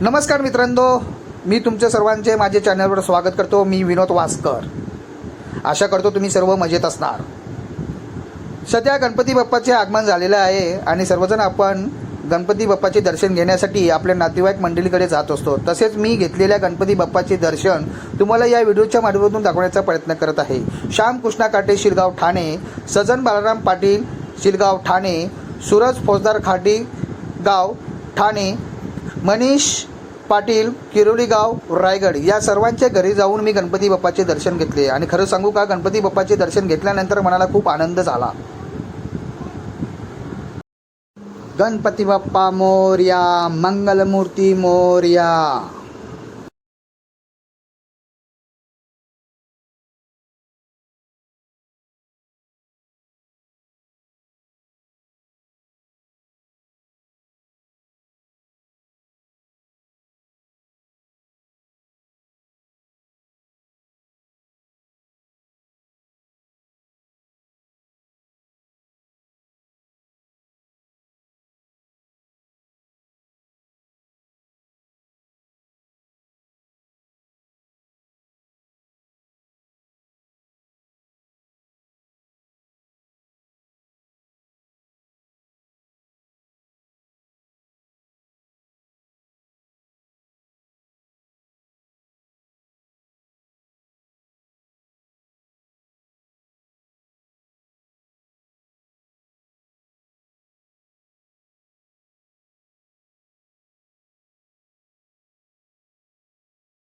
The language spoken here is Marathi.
नमस्कार मित्रांनो, मी तुमच्या सर्वांचे माझ्या चॅनलवर स्वागत करतो। मी विनोद वास्कर। आशा करतो तुम्ही सर्व मजेत असणार। सध्या गणपती बाप्पाचे आगमन झालेले आहे आणि सर्वजण आपण गणपती बाप्पाचे दर्शन घेण्यासाठी आपल्या नातेवाईक मंडळीकडे जात असतो। तसेच मी घेतलेल्या गणपती बाप्पाचे दर्शन तुम्हाला या व्हिडिओच्या माध्यमातून दाखवण्याचा प्रयत्न करत आहे। श्याम कृष्णा काटे शिरगाव ठाणे, सजन बालाराम पाटील शिरगाव ठाणे, सूरज फौजदार खाडी गाव ठाणे, मनीष पाटील किरोली गाव रायगड या सर्वांच्या घरी जाऊन मी गणपती बाप्पाचे दर्शन घेतले आणि खरं सांगू का, गणपती बाप्पाचे दर्शन घेतल्यानंतर मनाला खूप आनंद झाला। गणपती बाप्पा मोरया, मंगलमूर्ती मोरया।